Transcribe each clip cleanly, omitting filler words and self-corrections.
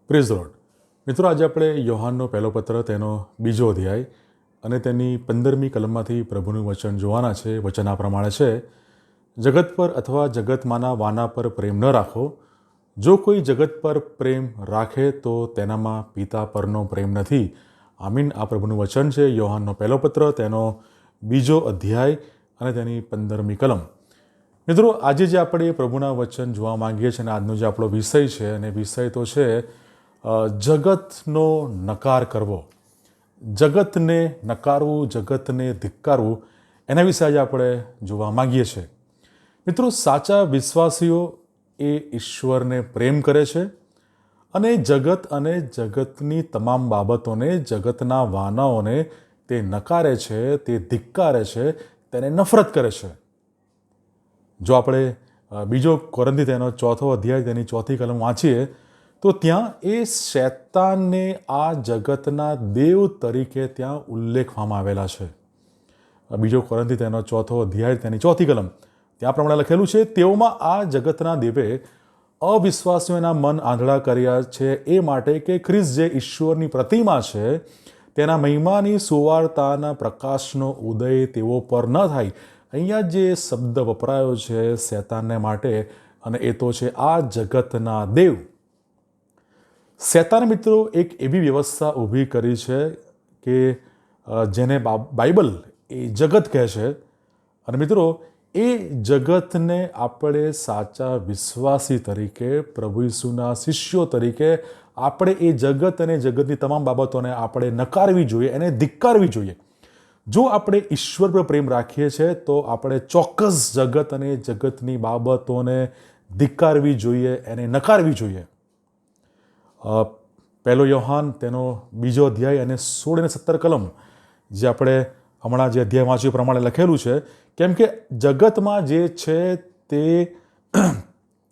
Praise the lord. મિત્રો, આજે આપણે યોહાનનો પહેલો પત્ર તેનો બીજો અધ્યાય અને તેની 15મી કલમમાંથી પ્રભુનું વચન જોવાના છે. વચન આ પ્રમાણે છે: જગત પર અથવા જગતમાંના વાના પર પ્રેમ ન રાખો. જો કોઈ જગત પર પ્રેમ રાખે તો તેનામાં પિતા પરનો પ્રેમ નથી. આમીન. આ પ્રભુનું વચન છે. યોહાનનો પહેલો પત્ર તેનો બીજો અધ્યાય અને તેની 15મી કલમ. મિત્રો, આજે જે આપણે પ્રભુના વચન જોવા માંગીએ છીએ અને આજનો જે આપણો વિષય છે, અને વિષય તો છે જગતનો નકાર કરવો. જગતને નકારવું, જગતને ધિક્કારવું, એના વિશે આજે આપણે જોવા માંગીએ છીએ. મિત્રો, સાચા વિશ્વાસીઓ એ ઈશ્વરને પ્રેમ કરે છે અને જગત અને જગતની તમામ બાબતોને, જગતના વાનાઓને તે નકારે છે, તે ધિક્કારે છે, તેને નફરત કરે છે. જો આપણે બીજો કોરિન્થી તેનો 4થો અધ્યાય તેની 4થી કલમ વાંચીએ તો ત્યાં એ શૈતાનને આ જગતના દેવ તરીકે ત્યાં ઉલ્લેખવામાં આવેલા છે. બીજો કોરિન્થી તેનો 4થો અધ્યાય તેની 4થી કલમ, ત્યાં પ્રમાણે લખેલું છે: તેઓમાં આ જગતના દેવે અવિશ્વાસીઓના મન આંધળા કર્યા છે, એ માટે કે ખ્રિસ્ત જે ઈશ્વરની પ્રતિમા છે તેના મહિમાની સુવાર્તાના પ્રકાશનો ઉદય તેઓ પર ન થાય. અહીંયા જે શબ્દ વપરાયો છે શૈતાનને માટે, અને એ તો છે આ જગતના દેવ. શૈતાને મિત્રો એક એવી વ્યવસ્થા ઊભી કરી છે કે જેને બાઇબલ એ જગત કહે છે. અને મિત્રો, એ જગતને આપણે સાચા વિશ્વાસી તરીકે, પ્રભુ ઈસુના શિષ્યો તરીકે આપણે એ જગત અને જગતની તમામ બાબતોને આપણે નકારવી જોઈએ, એને ધિક્કારવી જોઈએ. જો આપણે ઈશ્વર પર પ્રેમ રાખીએ છીએ તો આપણે ચોક્કસ જગત અને જગતની બાબતોને ધિક્કારવી જોઈએ, એને નકારવી જોઈએ. પહેલો યોહાન તેનો બીજો અધ્યાય અને 16 અને 17 કલમ, જે આપણે હમણાં જે અધ્યાય વાંચ્યું પ્રમાણે લખેલું છે, કેમ કે જગતમાં જે છે તે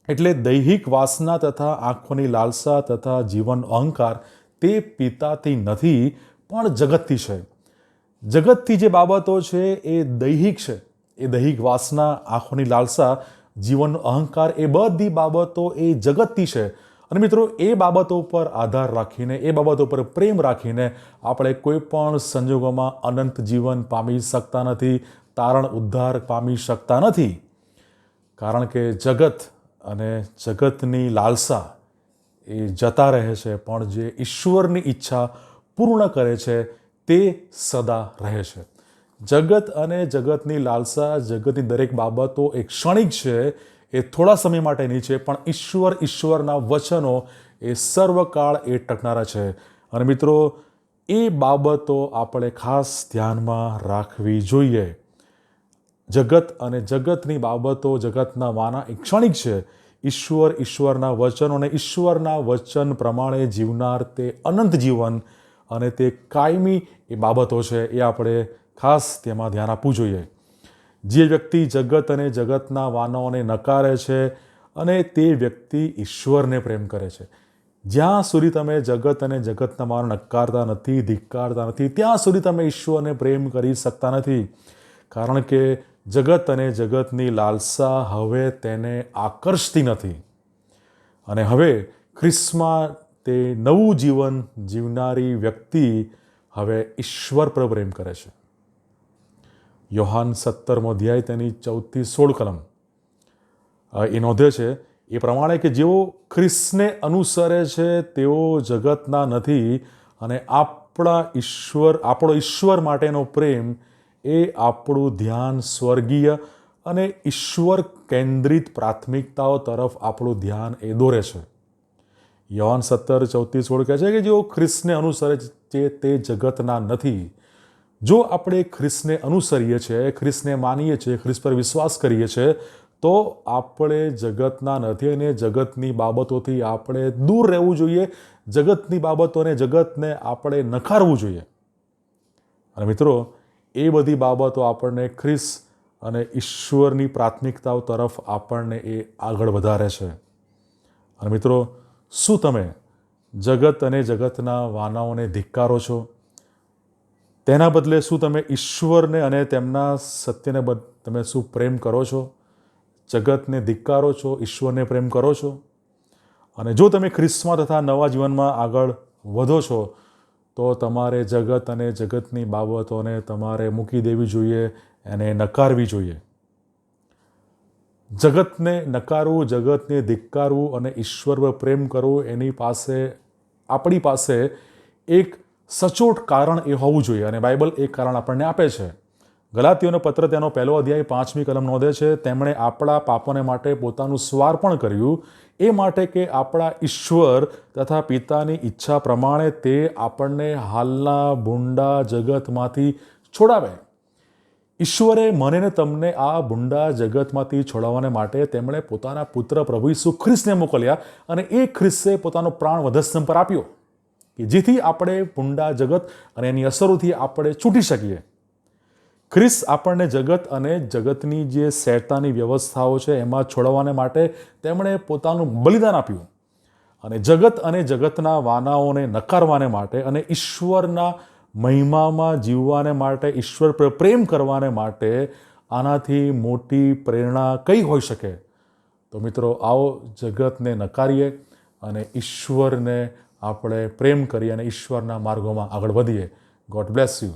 એટલે દૈહિક વાસના તથા આંખોની લાલસા તથા જીવન અહંકાર તે પિતાથી નથી પણ જગતથી છે. જગતથી જે બાબતો છે એ દૈહિક છે. એ દૈહિક વાસના, આંખોની લાલસા, જીવન અહંકાર, એ બધી બાબતો એ જગતથી છે. અને મિત્રો, એ બાબતો પર આધાર રાખીને, એ બાબતો પર પ્રેમ રાખીને આપણે કોઈ પણ સંજોગોમાં અનંત જીવન પામી શકતા નથી, તારણ ઉદ્ધાર પામી શકતા નથી. કારણ કે જગત અને જગતની લાલસા એ જતા રહે છે, પણ જે ઈશ્વરની ઈચ્છા પૂર્ણ કરે છે તે સદા રહે છે. જગત અને જગતની લાલસા, જગતની દરેક બાબતો એ ક્ષણિક છે, એ થોડા સમય માટેની છે, પણ ઈશ્વરના વચનો એ સર્વકાળ એ ટકનારા છે. અને મિત્રો, એ બાબતો આપણે ખાસ ધ્યાનમાં રાખવી જોઈએ. જગત અને જગતની બાબતો, જગતના વાના એ ક્ષણિક છે. ઈશ્વરના વચનો અને ઈશ્વરના વચન પ્રમાણે જીવનાર તે અનંત જીવન અને તે કાયમી એ બાબતો છે, એ આપણે ખાસ તેમાં ધ્યાન આપવું જોઈએ. જે વ્યક્તિ જગત અને જગતના વાનાઓને નકારે છે અને તે વ્યક્તિ ઈશ્વરને પ્રેમ કરે છે. જ્યાં સુધી તમે જગત અને જગતના વાના નકારતા નથી, ધિક્કારતા નથી, ત્યાં સુધી તમે ઈશ્વરને પ્રેમ કરી શકતા નથી. કારણ કે જગત અને જગતની લાલસા હવે તેને આકર્ષતી નથી, અને હવે ખ્રિસ્તમાં તે નવું જીવન જીવનારી વ્યક્તિ હવે ઈશ્વર પર પ્રેમ કરે છે. યોહાન 17મો અધ્યાય તેની 14થી 16 કલમ એ નોંધે છે એ પ્રમાણે કે જેઓ ખ્રિસ્તને અનુસરે છે તેઓ જગતના નથી, અને આપણો ઈશ્વર માટેનો પ્રેમ એ આપણું ધ્યાન સ્વર્ગીય અને ઈશ્વર કેન્દ્રિત પ્રાથમિકતાઓ તરફ આપણું ધ્યાન એ દોરે છે. યોહાન 17:14-16 કહે છે કે જેઓ ખ્રિસ્તને અનુસરે છે તે જગતના નથી. જો આપણે ખ્રિસ્તને અનુસરીએ છીએ, ખ્રિસ્તને માનીએ છીએ, ખ્રિસ્ત પર વિશ્વાસ કરીએ છીએ, તો આપણે જગતના નથી અને જગતની બાબતોથી આપણે દૂર રહેવું જોઈએ. જગતની બાબતોને, જગતને આપણે નકારવું જોઈએ. અને મિત્રો, એ બધી બાબતો આપણને ખ્રિસ્ત અને ઈશ્વરની પ્રાથમિકતાઓ તરફ આપણને એ આગળ વધારે છે. અને મિત્રો, શું તમે જગત અને જગતના વાનાઓને ધિક્કારો છો? તેના બદલે શું તમે ઈશ્વરને અને તેમના સત્યને તમે શું પ્રેમ કરો છો? જગતને ધિક્કારો છો, ઈશ્વરને પ્રેમ કરો છો? અને જો તમે ખ્રિસ્તમાં તથા નવા જીવનમાં આગળ વધો છો તો તમારે જગત અને જગતની બાબતોને તમારે મૂકી દેવી જોઈએ, એને નકારવી જોઈએ. જગતને નકારવું, જગતને ધિક્કારવું અને ઈશ્વર પર પ્રેમ કરવું, આપણી પાસે એક સચોટ કારણ એ હોવું જોઈએ અને બાઇબલ એ કારણ આપણને આપે છે. ગલાતીઓનો પત્ર તેનો 1 અધ્યાય 5મી કલમ નોંધે છે, તેમણે આપણા પાપોને માટે પોતાનું સ્વાર્પણ કર્યું, એ માટે કે આપણા ઈશ્વર તથા પિતાની ઈચ્છા પ્રમાણે તે આપણને હાલના ભૂંડા જગતમાંથી છોડાવે. ઈશ્વરે મને ને તમને આ ભૂંડા જગતમાંથી છોડાવવાને માટે તેમણે પોતાના પુત્ર પ્રભુ ઈસુ ખ્રિસ્તને મોકલ્યા અને એ ખ્રિસ્તે પોતાનો પ્રાણ વધસ્તંભ પર આપ્યો કે જેથી આપણે ભૂંડા જગત અને એની અસરોથી આપણે છૂટી શકીએ. ખ્રિસ્ત આપણને જગત અને જગતની જે શૈતાની વ્યવસ્થાઓ છે એમાં છોડાવવાને માટે તેમણે પોતાનું બલિદાન આપ્યું અને જગત અને જગતના વાનાઓને નકારવાને માટે અને ઈશ્વરના મહિમામાં જીવવાને માટે, ઈશ્વર પર પ્રેમ કરવાને માટે આનાથી મોટી પ્રેરણા કઈ હોઈ શકે? તો મિત્રો, આવો જગતને નકારીએ અને ઈશ્વરને આપણે પ્રેમ કરીએ અને ઈશ્વરના માર્ગોમાં આગળ વધીએ. God bless you.